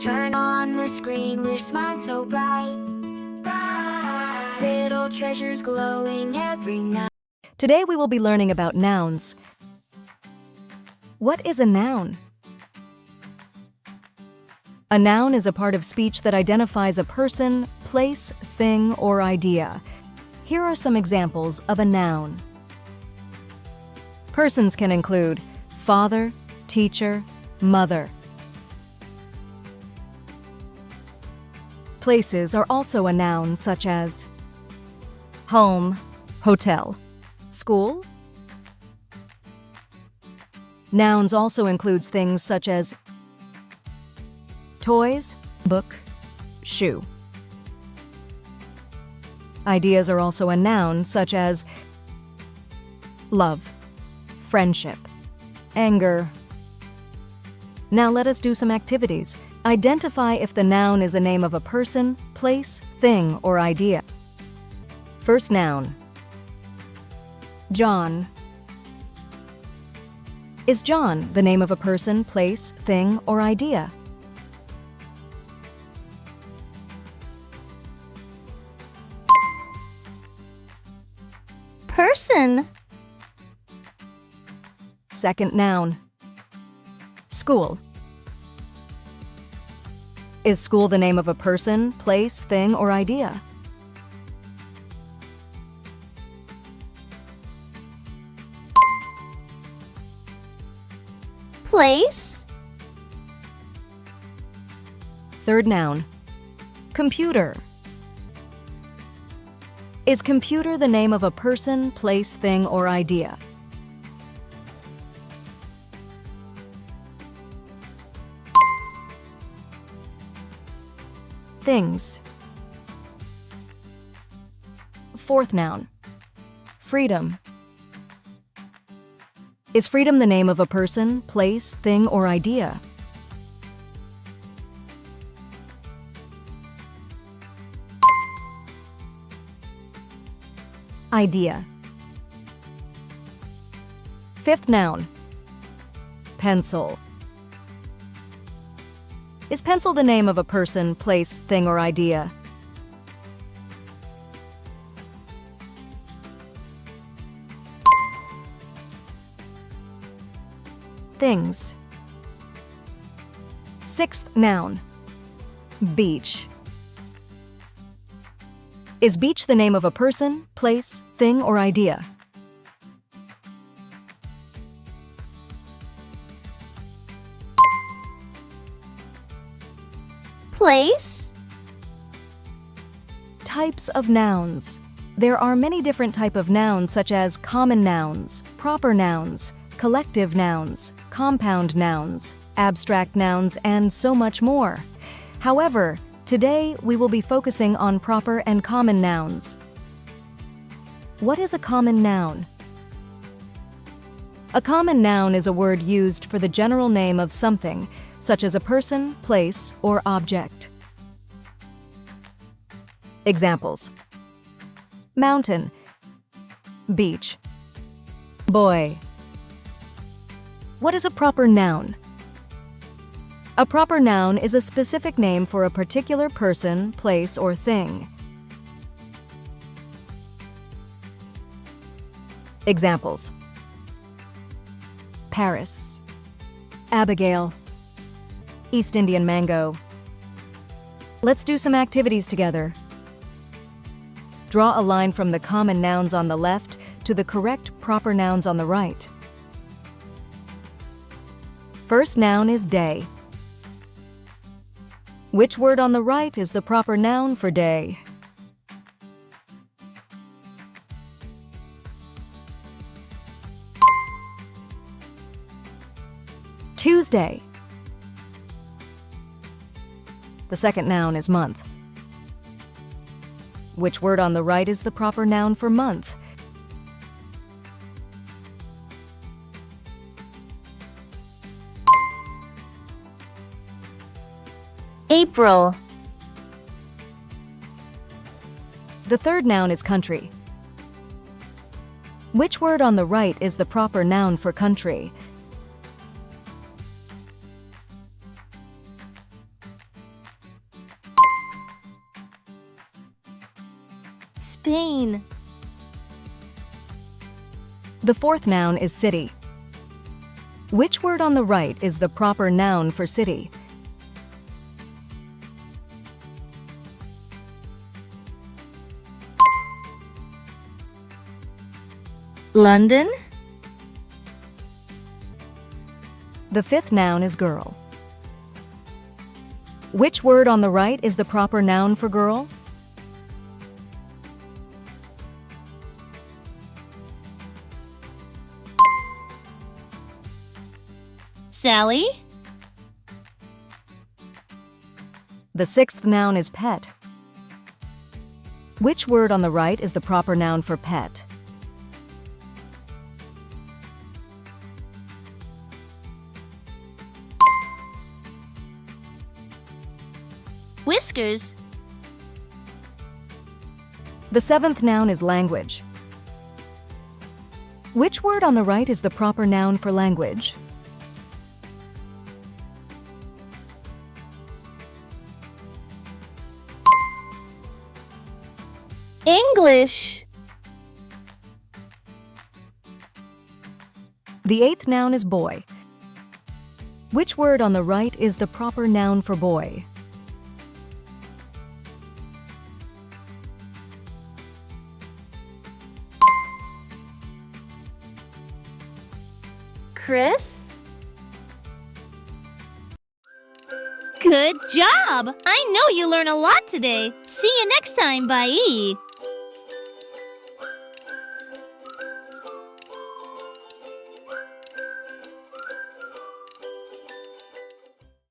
Turn on the screen, we're smiling so bright. Little treasures glowing every night. Today we will be learning about nouns. What is a noun? A noun is a part of speech that identifies a person, place, thing, or idea. Here are some examples of a noun. Persons can include father, teacher, mother. Places are also a noun, such as home, hotel, school. Nouns also includes things such as toys, book, shoe. Ideas are also a noun, such as love, friendship, anger. Now let us do some activities. Identify if the noun is a name of a person, place, thing, or idea. First noun. John. Is John the name of a person, place, thing, or idea? Person. Second noun. School. Is school the name of a person, place, thing, or idea? Place. Third noun. Computer. Is computer the name of a person, place, thing, or idea? Things. Fourth noun. Freedom. Is freedom the name of a person, place, thing, or idea? Idea. Fifth noun. Pencil. Is pencil the name of a person, place, thing, or idea? Things. Sixth noun. Beach. Is beach the name of a person, place, thing, or idea? Place. Types of nouns. There are many different types of nouns, such as common nouns, proper nouns, collective nouns, compound nouns, abstract nouns, and so much more. However, today we will be focusing on proper and common nouns. What is a common noun? A common noun is a word used for the general name of something, such as a person, place, or object. Examples: mountain, beach, boy. What is a proper noun? A proper noun is a specific name for a particular person, place, or thing. Examples: Paris, Abigail, East Indian mango. Let's do some activities together. Draw a line from the common nouns on the left to the correct proper nouns on the right. First noun is day. Which word on the right is the proper noun for day? Tuesday. The second noun is month. Which word on the right is the proper noun for month? April. The third noun is country. Which word on the right is the proper noun for country? Spain. The fourth noun is city. Which word on the right is the proper noun for city? London. The fifth noun is girl. Which word on the right is the proper noun for girl? Sally. The sixth noun is pet. Which word on the right is the proper noun for pet? Whiskers. The seventh noun is language. Which word on the right is the proper noun for language? English. The eighth noun is boy. Which word on the right is the proper noun for boy? Chris. Good job! I know you learn a lot today. See you next time, bye.